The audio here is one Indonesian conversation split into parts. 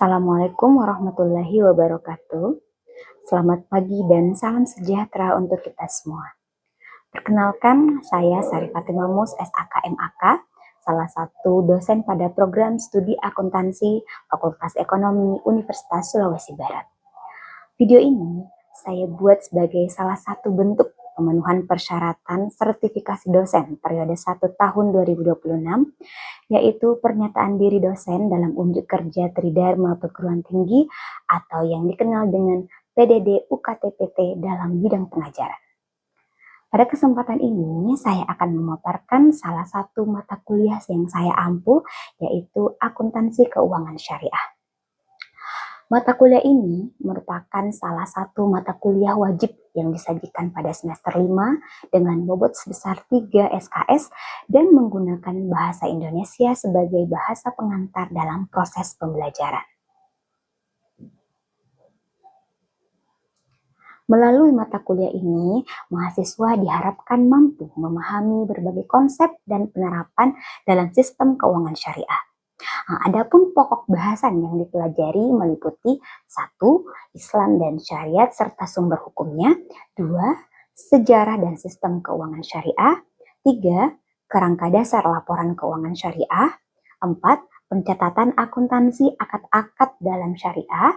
Assalamualaikum warahmatullahi wabarakatuh. Selamat pagi dan salam sejahtera untuk kita semua. Perkenalkan, saya Sari Fatimah Mus, SAK MAK, salah satu dosen pada program studi akuntansi Fakultas Ekonomi Universitas Sulawesi Barat. Video ini saya buat sebagai salah satu bentuk pemenuhan persyaratan sertifikasi dosen periode 1 tahun 2026, yaitu pernyataan diri dosen dalam unjuk kerja Tridharma Perguruan Tinggi atau yang dikenal dengan PDD UKT-PT dalam bidang pengajaran. Pada kesempatan ini, saya akan memaparkan salah satu mata kuliah yang saya ampu, yaitu Akuntansi Keuangan Syariah. Mata kuliah ini merupakan salah satu mata kuliah wajib yang disajikan pada semester 5 dengan bobot sebesar 3 SKS dan menggunakan bahasa Indonesia sebagai bahasa pengantar dalam proses pembelajaran. Melalui mata kuliah ini, mahasiswa diharapkan mampu memahami berbagai konsep dan penerapan dalam sistem keuangan syariah. Adapun pokok bahasan yang dipelajari meliputi 1. Islam dan syariat serta sumber hukumnya, 2. Sejarah dan sistem keuangan syariah, 3. Kerangka dasar laporan keuangan syariah, 4. Pencatatan akuntansi akad-akad dalam syariah,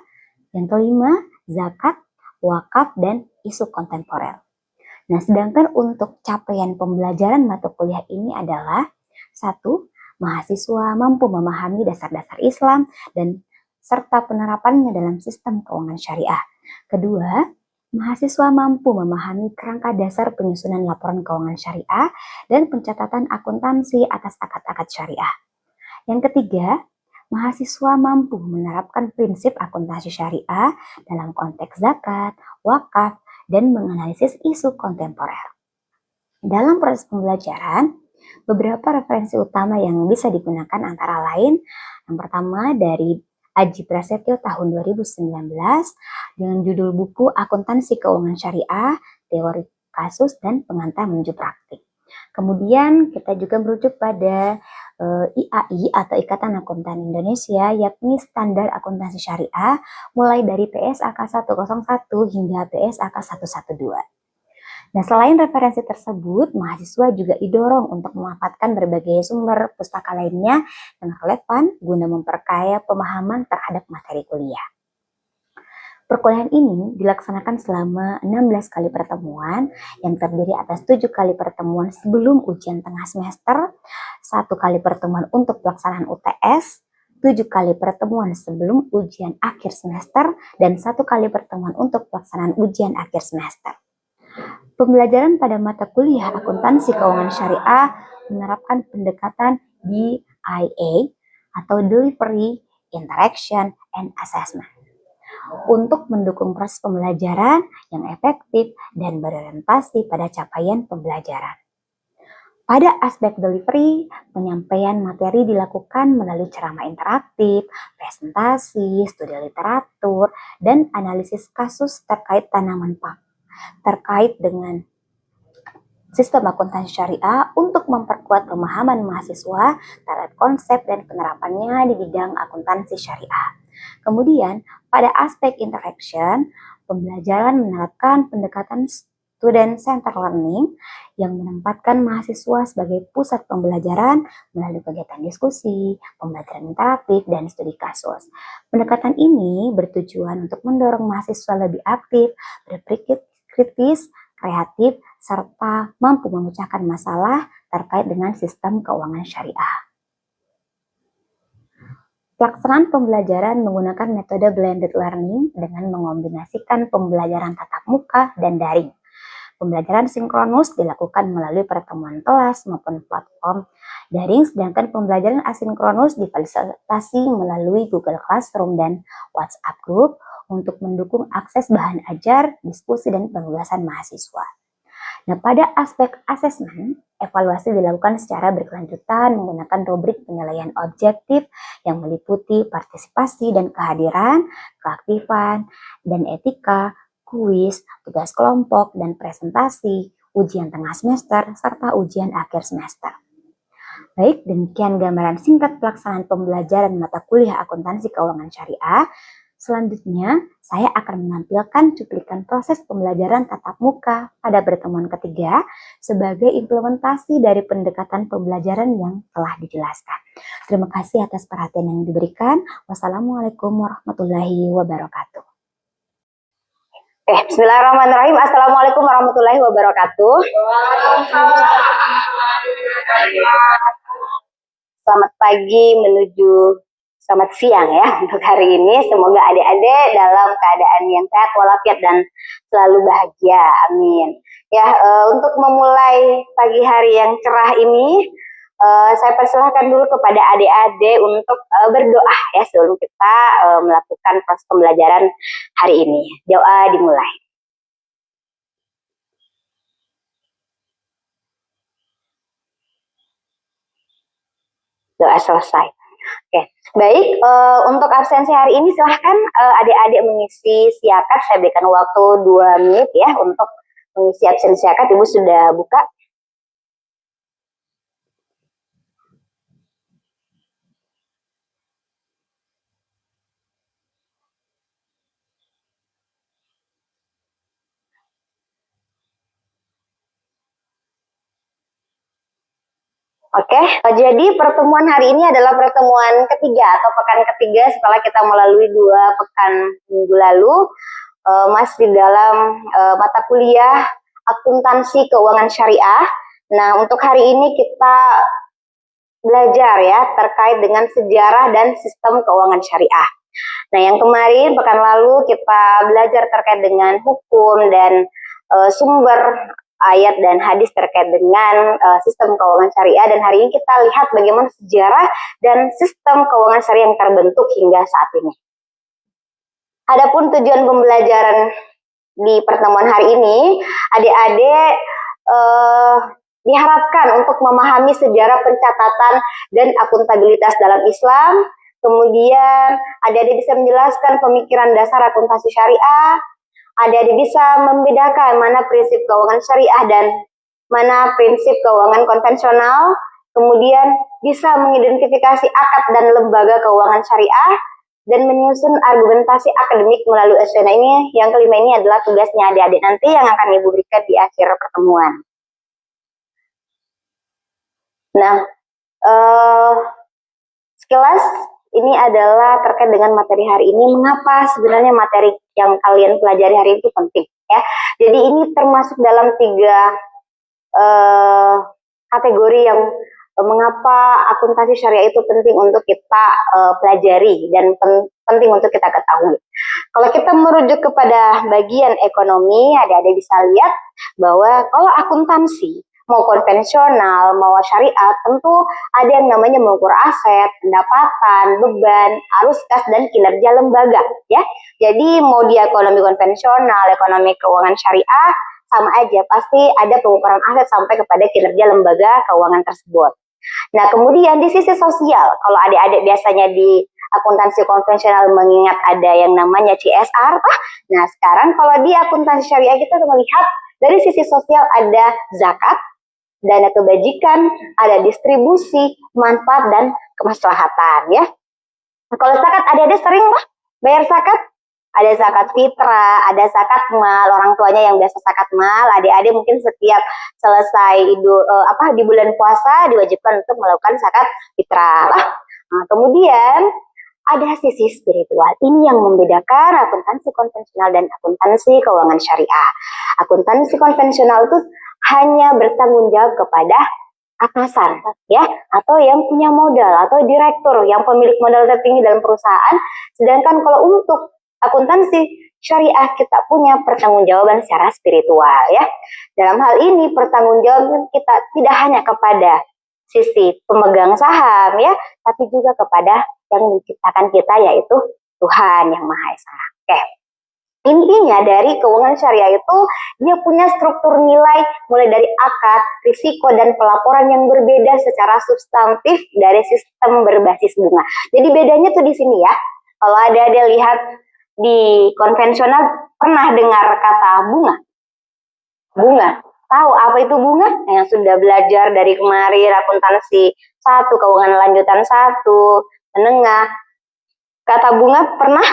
yang kelima, zakat, wakaf, dan isu kontemporer. Nah, sedangkan untuk capaian pembelajaran mata kuliah ini adalah 1. Mahasiswa mampu memahami dasar-dasar Islam dan serta penerapannya dalam sistem keuangan syariah. Kedua, mahasiswa mampu memahami kerangka dasar penyusunan laporan keuangan syariah dan pencatatan akuntansi atas akad-akad syariah. Yang ketiga, mahasiswa mampu menerapkan prinsip akuntansi syariah dalam konteks zakat, wakaf, dan menganalisis isu kontemporer. Dalam proses pembelajaran, beberapa referensi utama yang bisa digunakan antara lain, yang pertama dari Aji Prasetyo tahun 2019 dengan judul buku Akuntansi Keuangan Syariah, Teori Kasus dan Pengantar Menuju Praktik. Kemudian kita juga merujuk pada IAI atau Ikatan Akuntan Indonesia, yakni Standar Akuntansi Syariah mulai dari PSAK 101 hingga PSAK 112. Nah, selain referensi tersebut, mahasiswa juga didorong untuk memanfaatkan berbagai sumber pustaka lainnya yang relevan guna memperkaya pemahaman terhadap materi kuliah. Perkuliahan ini dilaksanakan selama 16 kali pertemuan yang terdiri atas 7 kali pertemuan sebelum ujian tengah semester, 1 kali pertemuan untuk pelaksanaan UTS, 7 kali pertemuan sebelum ujian akhir semester, dan 1 kali pertemuan untuk pelaksanaan ujian akhir semester. Pembelajaran pada mata kuliah akuntansi keuangan syariah menerapkan pendekatan DIA atau Delivery, Interaction, and Assessment untuk mendukung proses pembelajaran yang efektif dan berorientasi pada capaian pembelajaran. Pada aspek delivery, penyampaian materi dilakukan melalui ceramah interaktif, presentasi, studi literatur, dan analisis kasus terkait tanaman pangan terkait dengan sistem akuntansi syariah untuk memperkuat pemahaman mahasiswa terhadap konsep dan penerapannya di bidang akuntansi syariah. Kemudian, pada aspek interaction, pembelajaran menerapkan pendekatan student-centered learning yang menempatkan mahasiswa sebagai pusat pembelajaran melalui kegiatan diskusi, pembelajaran interaktif, dan studi kasus. Pendekatan ini bertujuan untuk mendorong mahasiswa lebih aktif, berpikir kritis, kreatif, serta mampu memecahkan masalah terkait dengan sistem keuangan syariah. Pelaksanaan pembelajaran menggunakan metode blended learning dengan mengombinasikan pembelajaran tatap muka dan daring. Pembelajaran sinkronus dilakukan melalui pertemuan kelas maupun platform daring, sedangkan pembelajaran asinkronus difasilitasi melalui Google Classroom dan WhatsApp Group untuk mendukung akses bahan ajar, diskusi, dan penugasan mahasiswa. Nah, pada aspek asesmen, evaluasi dilakukan secara berkelanjutan menggunakan rubrik penilaian objektif yang meliputi partisipasi dan kehadiran, keaktifan, dan etika, kuis, tugas kelompok, dan presentasi, ujian tengah semester, serta ujian akhir semester. Baik, demikian gambaran singkat pelaksanaan pembelajaran mata kuliah akuntansi keuangan syariah. Selanjutnya, saya akan menampilkan cuplikan proses pembelajaran tatap muka pada pertemuan ketiga sebagai implementasi dari pendekatan pembelajaran yang telah dijelaskan. Terima kasih atas perhatian yang diberikan. Wassalamualaikum warahmatullahi wabarakatuh. Bismillahirrahmanirrahim. Assalamualaikum warahmatullahi wabarakatuh. Selamat pagi menuju selamat siang ya untuk hari ini. Semoga adik-adik dalam keadaan yang sehat walafiat dan selalu bahagia. Amin. Ya, untuk memulai pagi hari yang cerah ini, saya persilahkan dulu kepada adik-adik untuk berdoa ya sebelum kita melakukan proses pembelajaran hari ini. Doa dimulai. Doa selesai. Oke, baik. Untuk absensi hari ini silahkan adik-adik mengisi siakat. Saya berikan waktu 2 menit ya untuk mengisi absensi siakat. Ibu sudah buka. Oke, jadi pertemuan hari ini adalah pertemuan ketiga atau pekan ketiga setelah kita melalui 2 pekan minggu lalu, masih dalam mata kuliah akuntansi keuangan syariah. Nah, untuk hari ini kita belajar ya terkait dengan sejarah dan sistem keuangan syariah. Nah, yang kemarin pekan lalu kita belajar terkait dengan hukum dan sumber ayat dan hadis terkait dengan sistem keuangan syariah, dan hari ini kita lihat bagaimana sejarah dan sistem keuangan syariah yang terbentuk hingga saat ini. Adapun tujuan pembelajaran di pertemuan hari ini, adik-adik diharapkan untuk memahami sejarah pencatatan dan akuntabilitas dalam Islam. Kemudian adik-adik bisa menjelaskan pemikiran dasar akuntansi syariah. Adik-adik bisa membedakan mana prinsip keuangan syariah dan mana prinsip keuangan konvensional. Kemudian bisa mengidentifikasi akad dan lembaga keuangan syariah dan menyusun argumentasi akademik melalui essay. Nah, ini yang kelima ini adalah tugasnya adik-adik nanti yang akan Ibu berikan di akhir pertemuan. Nah, sekilas ini adalah terkait dengan materi hari ini. Mengapa sebenarnya materi yang kalian pelajari hari ini itu penting ya? Jadi ini termasuk dalam 3 kategori yang mengapa akuntansi syariah itu penting untuk kita pelajari dan penting untuk kita ketahui. Kalau kita merujuk kepada bagian ekonomi, adik-adik bisa lihat bahwa kalau akuntansi mau konvensional, mau syariah, tentu ada yang namanya mengukur aset, pendapatan, beban, arus kas, dan kinerja lembaga ya. Jadi mau di ekonomi konvensional, ekonomi keuangan syariah, sama aja, pasti ada pengukuran aset sampai kepada kinerja lembaga keuangan tersebut. Nah, kemudian di sisi sosial, kalau adik-adik biasanya di akuntansi konvensional mengingat ada yang namanya CSR, nah sekarang kalau di akuntansi syariah kita melihat dari sisi sosial ada zakat, dana kebajikan, ada distribusi, manfaat, dan kemaslahatan ya. Nah, kalau zakat adik-adik sering bayar zakat? Ada zakat fitrah, ada zakat mal, orang tuanya yang biasa zakat mal, adik-adik mungkin setiap selesai di bulan puasa diwajibkan untuk melakukan zakat fitrah. Nah, kemudian ada sisi spiritual. Ini yang membedakan akuntansi konvensional dan akuntansi keuangan syariah. Akuntansi konvensional itu hanya bertanggung jawab kepada atasan ya, atau yang punya modal, atau direktur yang pemilik modal tertinggi dalam perusahaan. Sedangkan kalau untuk akuntansi syariah kita punya pertanggungjawaban secara spiritual ya. Dalam hal ini pertanggungjawaban kita tidak hanya kepada sisi pemegang saham ya, tapi juga kepada yang menciptakan kita, yaitu Tuhan Yang Maha Esa. Oke. Intinya dari keuangan syariah itu dia punya struktur nilai mulai dari akad, risiko, dan pelaporan yang berbeda secara substantif dari sistem berbasis bunga. Jadi bedanya tuh di sini ya. Kalau ada lihat di konvensional pernah dengar kata bunga? Bunga. tahu apa itu bunga? Nah, yang sudah belajar dari kemarin akuntansi 1, keuangan lanjutan 1, menengah. Kata bunga pernah?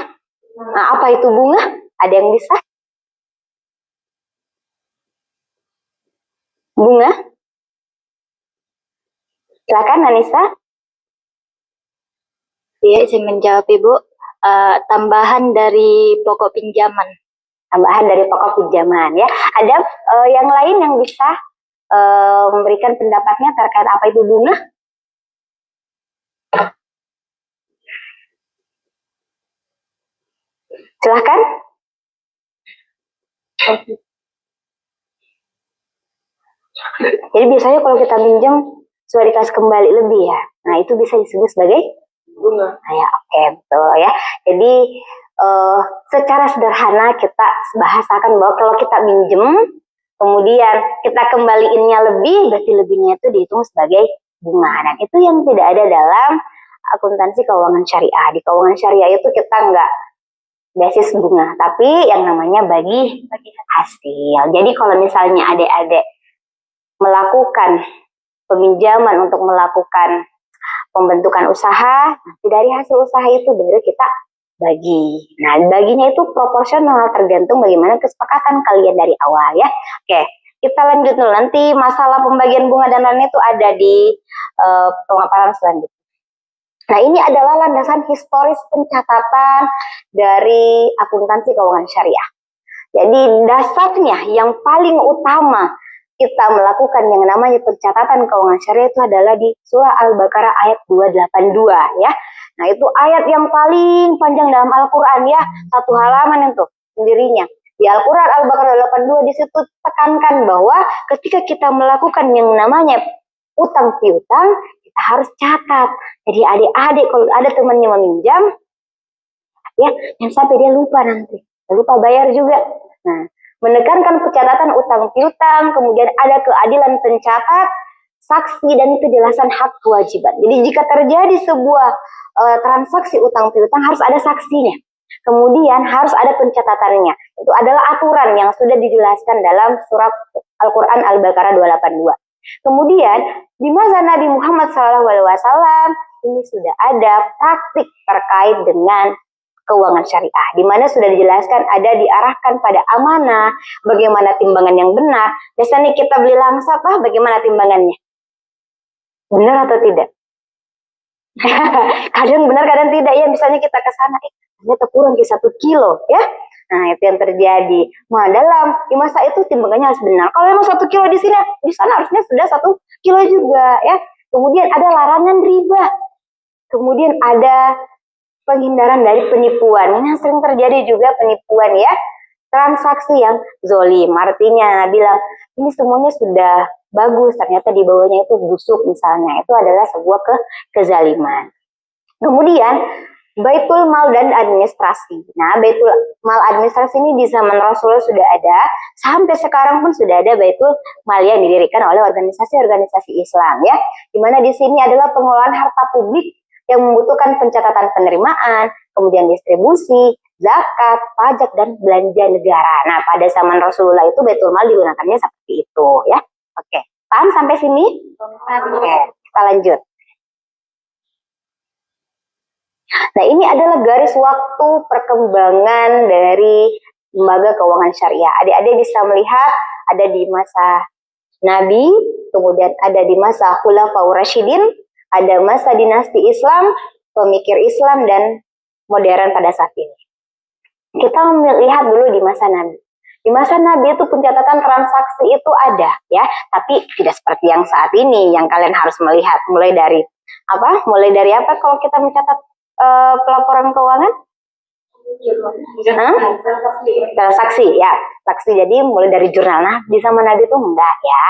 Nah, apa itu bunga? Ada yang bisa? Bunga? Silakan Anissa. Iya, izin menjawab Ibu. Tambahan dari pokok pinjaman. Tambahan dari pokok pinjaman ya. Ada yang lain yang bisa memberikan pendapatnya terkait apa itu bunga? Silahkan. Jadi biasanya kalau kita minjem sudah dikasih kembali lebih ya. Nah itu bisa disebut sebagai bunga. Ya, oke, betul ya. Jadi secara sederhana kita bahasakan bahwa kalau kita minjem, kemudian kita kembaliinnya lebih, berarti lebihnya itu dihitung sebagai bunga. Dan itu yang tidak ada dalam akuntansi keuangan syariah. Di keuangan syariah itu kita nggak basis bunga, tapi yang namanya bagi hasil. Jadi kalau misalnya adik-adik melakukan peminjaman untuk melakukan pembentukan usaha, dari hasil usaha itu baru kita bagi. Nah, baginya itu proporsional tergantung bagaimana kesepakatan kalian dari awal ya. Oke, kita lanjut dulu. Nanti masalah pembagian bunga dan lain itu ada di pemaparan selanjutnya. Nah, ini adalah landasan historis pencatatan dari akuntansi keuangan syariah. Jadi dasarnya yang paling utama kita melakukan yang namanya pencatatan keuangan syariah itu adalah di surah Al-Baqarah ayat 282 ya. Nah itu ayat yang paling panjang dalam Al-Quran ya, satu halaman itu sendirinya. Di Al-Quran Al-Baqarah 82 di situ tekankan bahwa ketika kita melakukan yang namanya utang piutang, kita harus catat. Jadi adik-adik kalau ada temannya meminjam, ya jangan sampai dia lupa nanti, lupa bayar juga. Nah, menekankan pencatatan utang piutang, kemudian ada keadilan pencatat, saksi, dan kejelasan hak kewajiban. Jadi jika terjadi sebuah transaksi utang piutang harus ada saksinya. Kemudian harus ada pencatatannya. Itu adalah aturan yang sudah dijelaskan dalam surat Al-Quran Al-Baqarah 282. Kemudian di masa Nabi Muhammad SAW ini sudah ada praktik terkait dengan keuangan syariah, di mana sudah dijelaskan ada diarahkan pada amanah, bagaimana timbangan yang benar. Biasanya kita beli langsat, bagaimana timbangannya? Benar atau tidak? Kadang benar, kadang tidak ya. Misalnya kita ke sana, ternyata kurang ke 1 kilo ya. Nah itu yang terjadi. Nah di masa itu timbangannya harus benar. Kalau memang 1 kilo di sini, di sana harusnya sudah 1 kilo juga ya. Kemudian ada larangan riba. Kemudian ada penghindaran dari penipuan. Ini yang sering terjadi juga penipuan ya. Transaksi yang zolim. Artinya bilang ini semuanya sudah bagus, ternyata di bawahnya itu busuk misalnya. Itu adalah sebuah kezaliman. Kemudian Baitul Mal dan administrasi. Nah, Baitul Mal administrasi ini di zaman Rasulullah sudah ada, sampai sekarang pun sudah ada Baitul Mal yang didirikan oleh organisasi-organisasi Islam ya. Di mana di sini adalah pengelolaan harta publik yang membutuhkan pencatatan penerimaan, kemudian distribusi, zakat, pajak, dan belanja negara. Nah, pada zaman Rasulullah itu Baitul Mal digunakannya seperti itu ya. Oke, paham sampai sini? Oke, kita lanjut. Nah, ini adalah garis waktu perkembangan dari lembaga keuangan syariah. Adik-adik bisa melihat ada di masa Nabi, kemudian ada di masa Khulafaur Rasyidin, ada masa dinasti Islam, pemikir Islam, dan modern pada saat ini. Kita melihat dulu di masa Nabi. Di masa Nabi itu pencatatan transaksi itu ada ya, tapi tidak seperti yang saat ini yang kalian harus melihat. Mulai dari apa? Mulai dari apa kalau kita mencatat pelaporan keuangan? Transaksi ya, saksi. Jadi mulai dari jurnal. Nah, di zaman Nabi itu enggak ya.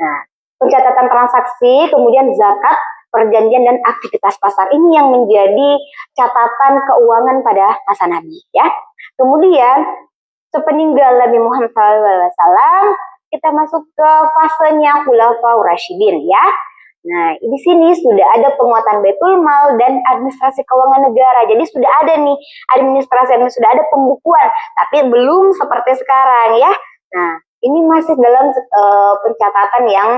Nah, pencatatan transaksi, kemudian zakat, perjanjian, dan aktivitas pasar ini yang menjadi catatan keuangan pada masa Nabi ya. Kemudian sepeninggal Nabi Muhammad SAW, kita masuk ke fasenya Khulafaur Rasyidin ya. Nah, di sini sudah ada penguatan Baitul Mal dan administrasi keuangan negara. Jadi sudah ada nih administrasi, sudah ada pembukuan, tapi belum seperti sekarang ya. Nah, ini masih dalam pencatatan yang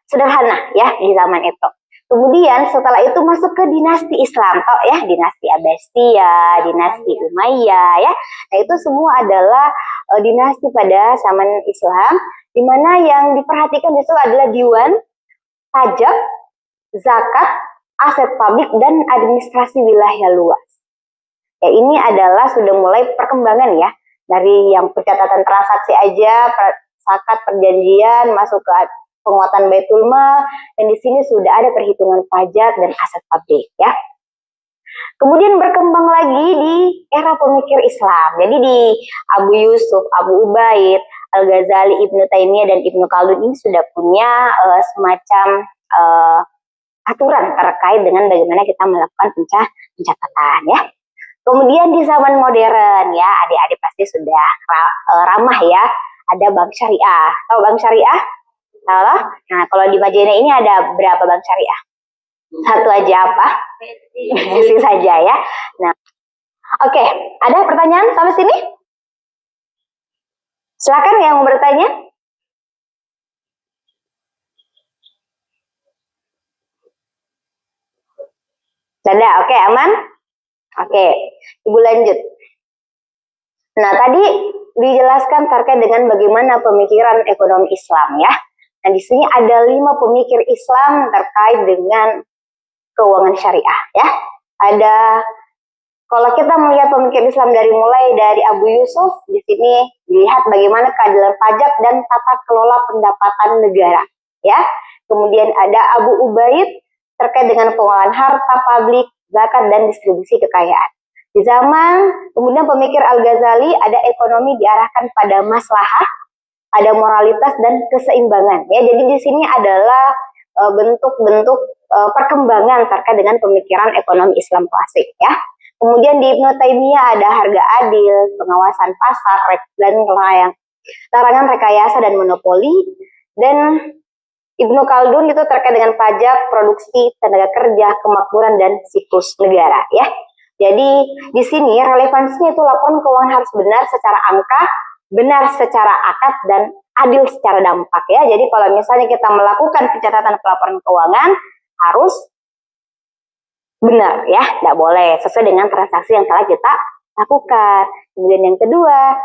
sederhana ya di zaman itu. Kemudian setelah itu masuk ke dinasti Islam, tau ya, dinasti Abbasiyah, dinasti Umayyah ya. Nah itu semua adalah dinasti pada zaman Islam, di mana yang diperhatikan itu adalah diwan, pajak, zakat, aset publik, dan administrasi wilayah luas. Ya ini adalah sudah mulai perkembangan ya, dari yang pencatatan transaksi aja, zakat, perjanjian, masuk ke penguatan Baitul Mal, dan di sini sudah ada perhitungan pajak dan aset publik ya. Kemudian berkembang lagi di era pemikir Islam. Jadi di Abu Yusuf, Abu Ubaid, Al-Ghazali, Ibnu Taimiyah, dan Ibnu Khaldun ini sudah punya semacam aturan terkait dengan bagaimana kita melakukan pencatatan ya. Kemudian di zaman modern ya, adik-adik pasti sudah ramah ya, ada bank syariah. Tahu bank syariah? Salah. Nah, kalau di Majene ini ada berapa bank syariah? Satu aja apa? Besi saja ya. Nah, oke. Ada pertanyaan sampai sini? Silakan yang mau bertanya. Ada, oke, aman? Oke, Ibu lanjut. Nah, tadi dijelaskan terkait dengan bagaimana pemikiran ekonomi Islam ya. Nah, di sini ada 5 pemikir Islam terkait dengan keuangan syariah ya. Ada, kalau kita melihat pemikir Islam mulai dari Abu Yusuf, di sini dilihat bagaimana keadilan pajak dan tata kelola pendapatan negara ya. Kemudian ada Abu Ubaid terkait dengan pengelolaan harta publik, zakat, dan distribusi kekayaan. Di zaman kemudian pemikir Al-Ghazali ada ekonomi diarahkan pada maslahah, ada moralitas dan keseimbangan ya. Jadi di sini adalah bentuk-bentuk perkembangan terkait dengan pemikiran ekonomi Islam klasik ya. Kemudian di Ibnu Taimiyah ada harga adil, pengawasan pasar, dan larangan rekayasa dan monopoli. Dan Ibnu Khaldun itu terkait dengan pajak, produksi, tenaga kerja, kemakmuran, dan siklus negara ya. Jadi di sini relevansinya itu laporan keuangan harus benar secara angka, benar secara akad, dan adil secara dampak ya. Jadi kalau misalnya kita melakukan pencatatan pelaporan keuangan harus benar ya, tidak boleh sesuai dengan transaksi yang telah kita lakukan. Kemudian yang kedua,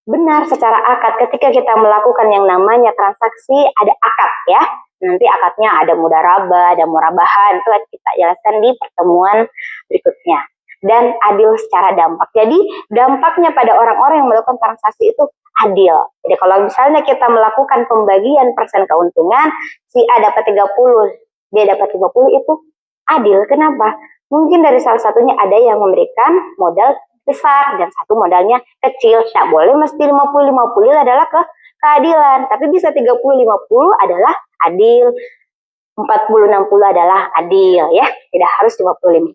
benar secara akad. Ketika kita melakukan yang namanya transaksi ada akad ya. Nanti akadnya ada mudharabah, ada murabahan, itu kita jelaskan di pertemuan berikutnya. Dan adil secara dampak. Jadi dampaknya pada orang-orang yang melakukan transaksi itu adil. Jadi kalau misalnya kita melakukan pembagian persen keuntungan, si A dapat 30, B dapat 50, itu adil. Kenapa? Mungkin dari salah satunya ada yang memberikan modal besar dan satu modalnya kecil. Tak boleh mesti 50-50 adalah keadilan, tapi bisa 30-50 adalah adil, 40-60 adalah adil ya. Tidak harus 50-50.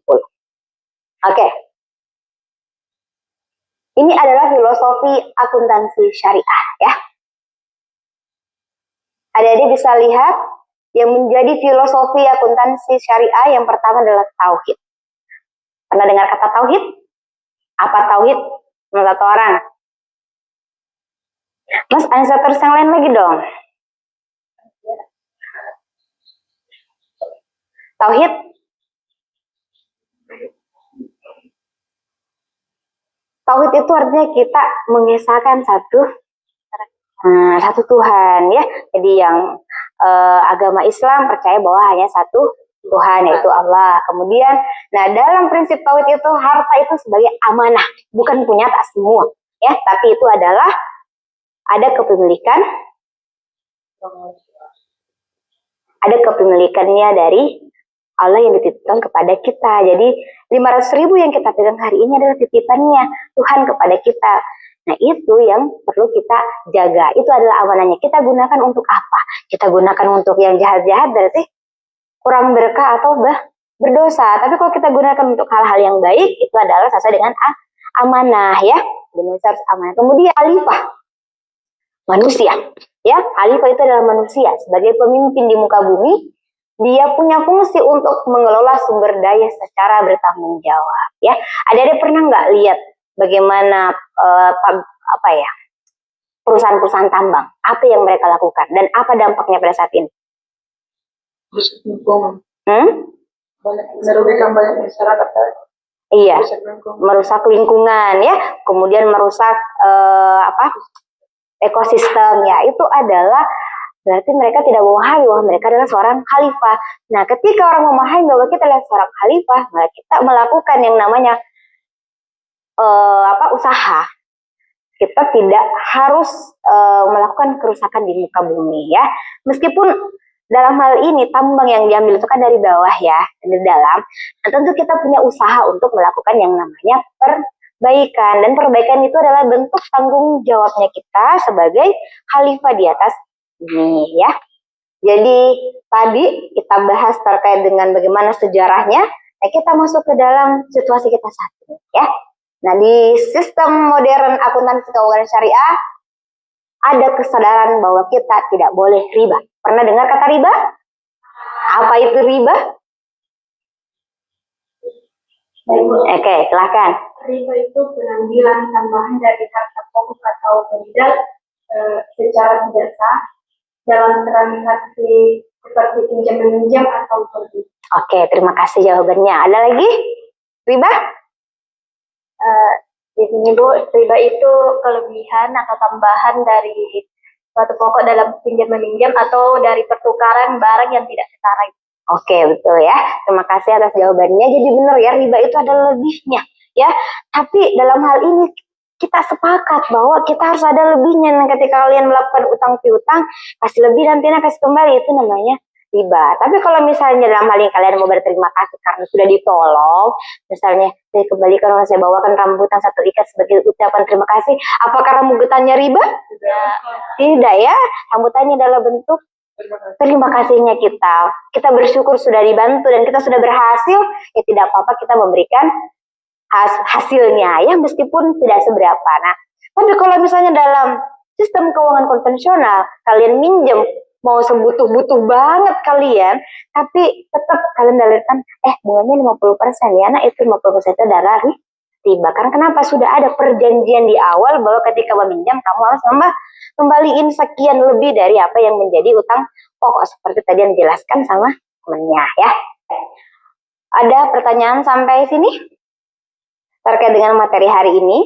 Oke. Ini adalah filosofi akuntansi syariah ya. Adik-adik bisa lihat yang menjadi filosofi akuntansi syariah yang pertama adalah tauhid. Pernah dengar kata tauhid? Apa tauhid menurut satu orang? Mas, answer terus yang lain lagi dong. Tauhid? Tauhid itu artinya kita mengesahkan satu Tuhan ya. Jadi yang agama Islam percaya bahwa hanya satu Tuhan, yaitu Allah. Kemudian, nah dalam prinsip tauhid itu harta itu sebagai amanah, bukan punya tak semua, ya. Tapi itu adalah ada kepemilikannya dari Allah yang dititipkan kepada kita. Jadi 500.000 yang kita pegang hari ini adalah titipannya Tuhan kepada kita. Nah itu yang perlu kita jaga. Itu adalah amanahnya. Kita gunakan untuk apa? Kita gunakan untuk yang jahat-jahat berarti kurang berkah atau berdosa. Tapi kalau kita gunakan untuk hal-hal yang baik, itu adalah sesuai dengan amanah ya. Jadi harus amanah. Kemudian khalifah, manusia. Ya, khalifah itu adalah manusia sebagai pemimpin di muka bumi. Dia punya fungsi untuk mengelola sumber daya secara bertanggung jawab. Ya, ada pernah nggak lihat bagaimana perusahaan-perusahaan tambang? Apa yang mereka lakukan dan apa dampaknya pada saat ini? Merugikan banyak masyarakat. Iya, merusak lingkungan ya, kemudian merusak ekosistem ya. Itu adalah berarti mereka tidak memahami bahwa mereka adalah seorang khalifah. Nah, ketika orang memahami bahwa kita adalah seorang khalifah, maka kita melakukan yang namanya usaha. Kita tidak harus melakukan kerusakan di muka bumi ya. Meskipun dalam hal ini tambang yang diambil itu kan dari bawah ya, dari dalam. Nah, tentu kita punya usaha untuk melakukan yang namanya perbaikan. Dan perbaikan itu adalah bentuk tanggung jawabnya kita sebagai khalifah di atas ini ya. Jadi tadi kita bahas terkait dengan bagaimana sejarahnya. Nah, kita masuk ke dalam situasi kita saat ini ya. Nah, di sistem modern akuntansi keuangan syariah ada kesadaran bahwa kita tidak boleh riba. Pernah dengar kata riba? Apa itu riba? Oke, silahkan. Riba itu pengambilan tambahan dari harta pokok atau modal secara tidak sah dalam transaksi seperti pinjam meminjam atau kredit. Oke, terima kasih jawabannya. Ada lagi? Riba? Di sini Bu, riba itu kelebihan atau tambahan dari suatu pokok dalam pinjam meminjam atau dari pertukaran barang yang tidak setara. Oke, betul ya. Terima kasih atas jawabannya. Jadi benar ya, riba itu ada lebihnya ya. Tapi dalam hal ini kita sepakat bahwa kita harus ada lebihnya. Nah, ketika kalian melakukan utang piutang, kasih lebih nantinya kasih kembali, itu namanya riba. Tapi kalau misalnya dalam hal ini kalian mau berterima kasih karena sudah ditolong, misalnya saya kembalikan, saya bawakan rambutan satu ikat sebagai ucapan terima kasih, apakah rambutannya riba? Tidak ya, rambutannya adalah bentuk terima kasihnya kita. Kita bersyukur sudah dibantu dan kita sudah berhasil, ya tidak apa-apa kita memberikan hasilnya ya, meskipun tidak seberapa. Nah, tapi kalau misalnya dalam sistem keuangan konvensional, kalian minjem mau sebutuh-butuh banget kalian, tapi tetap kalian dalilkan, bunganya 50% ya, nah itu 50% itu adalah riba. Karena kenapa? Sudah ada perjanjian di awal bahwa ketika meminjam, kamu harus kembaliin sekian lebih dari apa yang menjadi utang pokok, seperti tadi yang dijelaskan sama temennya ya. Ada pertanyaan sampai sini? Terkait dengan materi hari ini?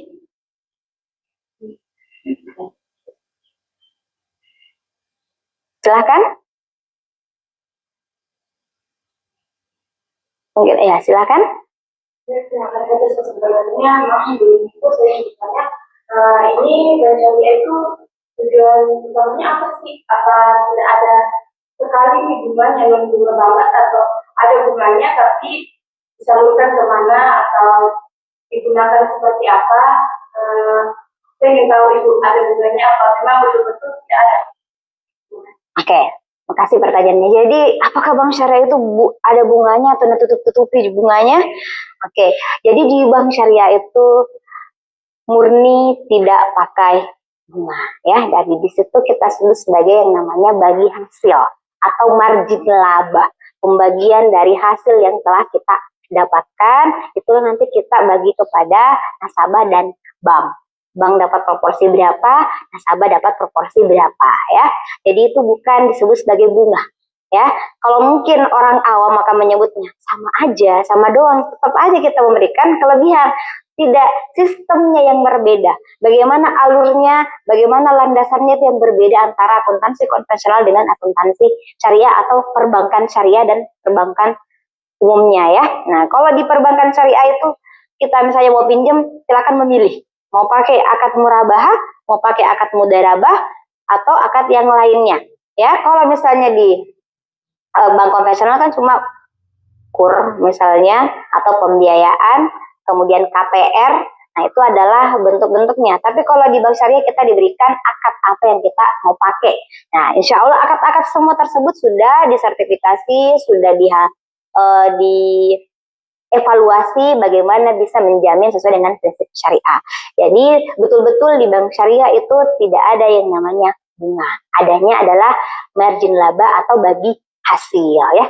Silahkan. Mungkin ya, silahkan. Ya, terima kasih sebenarnya. Belum itu saya bertanya, ini bank syariah itu tujuan utamanya apa sih? Apa tidak ada sekali bunganya yang bunga banget, atau ada bunganya tapi disalurkan kemana atau digunakan seperti apa? Saya ingin tahu Ibu, ada bunganya apa memang betul-betul tidak ada? Oke, makasih pertanyaannya. Jadi, apakah bank syariah itu ada bunganya atau tutup-tutupi bunganya? Oke, jadi di bank syariah itu murni tidak pakai bunga, ya. Dari di situ kita sebut sebagai yang namanya bagi hasil atau margin laba, pembagian dari hasil yang telah kita dapatkan. Itu nanti kita bagi kepada nasabah dan bank. Bank dapat proporsi berapa, nasabah dapat proporsi berapa ya. Jadi itu bukan disebut sebagai bunga ya. Kalau mungkin orang awam akan menyebutnya sama aja, sama doang, tetap aja kita memberikan kelebihan. Tidak, sistemnya yang berbeda. Bagaimana alurnya, bagaimana landasannya itu yang berbeda antara akuntansi konvensional dengan akuntansi syariah atau perbankan syariah dan perbankan umumnya ya. Nah, kalau di perbankan syariah itu kita misalnya mau pinjam, silakan memilih. Mau pakai akad murabahah, mau pakai akad mudarabah, atau akad yang lainnya. Ya, kalau misalnya di bank konvensional kan cuma kur misalnya, atau pembiayaan, kemudian KPR, nah itu adalah bentuk-bentuknya. Tapi kalau di bank syariah kita diberikan akad apa yang kita mau pakai. Nah, insya Allah akad-akad semua tersebut sudah disertifikasi, sudah evaluasi bagaimana bisa menjamin sesuai dengan prinsip syariah. Jadi betul-betul di bank syariah itu tidak ada yang namanya bunga. Adanya adalah margin laba atau bagi hasil ya.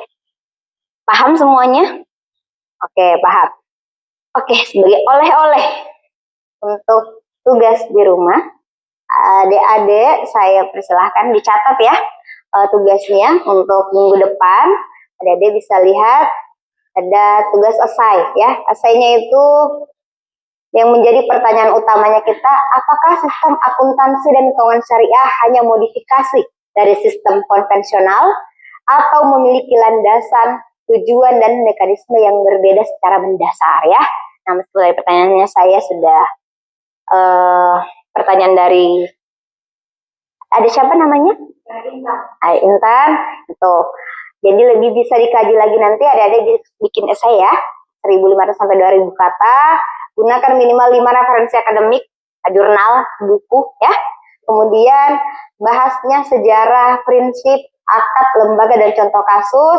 Paham semuanya? Oke, paham. Oke, sebagai oleh-oleh untuk tugas di rumah, Adik-adik saya persilahkan dicatat ya tugasnya untuk minggu depan. Adik-adik bisa lihat ada tugas esai ya. Esainya itu yang menjadi pertanyaan utamanya kita, apakah sistem akuntansi dan keuangan syariah hanya modifikasi dari sistem konvensional atau memiliki landasan, tujuan, dan mekanisme yang berbeda secara mendasar ya. Nah, meskipun dari pertanyaannya saya sudah pertanyaan dari ada siapa namanya? Intan. Itu. Jadi lebih bisa dikaji lagi nanti, ada bikin esai ya, 1.500 sampai 2.000 kata. Gunakan minimal 5 referensi akademik, jurnal, buku ya. Kemudian bahasnya sejarah, prinsip, akad, lembaga, dan contoh kasus.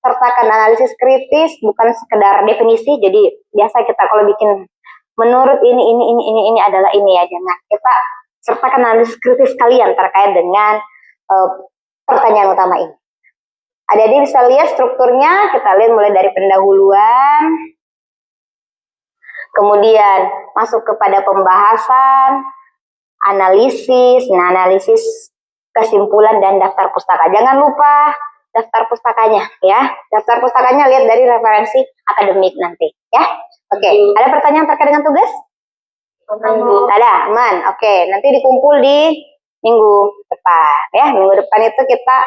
Sertakan analisis kritis, bukan sekedar definisi. Jadi biasa kita kalau bikin menurut ini adalah ini ya. Jangan kita sertakan analisis kritis kalian terkait dengan pertanyaan utama ini. Adik-adik bisa lihat strukturnya, kita lihat mulai dari pendahuluan, kemudian masuk kepada pembahasan, analisis, analisis, kesimpulan, dan daftar pustaka. Jangan lupa daftar pustakanya ya. Daftar pustakanya lihat dari referensi akademik nanti ya. Oke, ada pertanyaan terkait dengan tugas? Ada, aman. Oke, nanti dikumpul di minggu depan ya. Minggu depan itu kita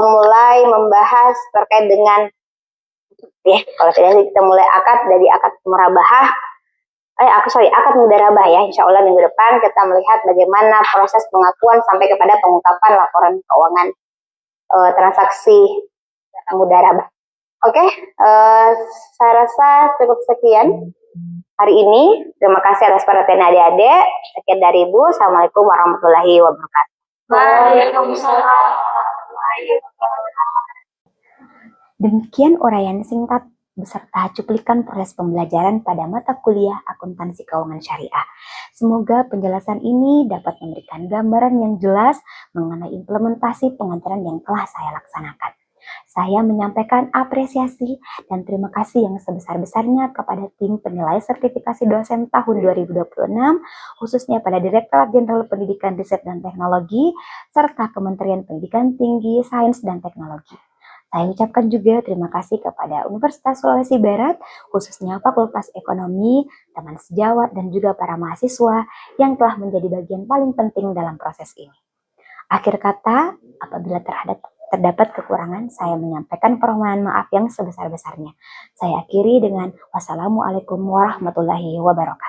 mulai membahas terkait dengan ya, kalau tidak kita mulai akad dari akad murabahah, akad mudarabah ya. Insya Allah minggu depan kita melihat bagaimana proses pengakuan sampai kepada pengungkapan laporan keuangan transaksi mudarabah. Oke, saya rasa cukup sekian hari ini. Terima kasih atas perhatian adik-adik. Sekian dari Ibu. Assalamualaikum warahmatullahi wabarakatuh. Waalaikumsalam. Demikian uraian singkat beserta cuplikan proses pembelajaran pada mata kuliah akuntansi keuangan syariah. Semoga penjelasan ini dapat memberikan gambaran yang jelas mengenai implementasi pengajaran yang telah saya laksanakan. Saya menyampaikan apresiasi dan terima kasih yang sebesar-besarnya kepada tim penilai sertifikasi dosen tahun 2026, khususnya pada Direktorat Jenderal Pendidikan Riset dan Teknologi, serta Kementerian Pendidikan Tinggi, Sains dan Teknologi. Saya ucapkan juga terima kasih kepada Universitas Sulawesi Barat, khususnya Fakultas Ekonomi, teman sejawat, dan juga para mahasiswa yang telah menjadi bagian paling penting dalam proses ini. Akhir kata, apabila terdapat kekurangan, saya menyampaikan permohonan maaf yang sebesar-besarnya. Saya akhiri dengan wassalamualaikum warahmatullahi wabarakatuh.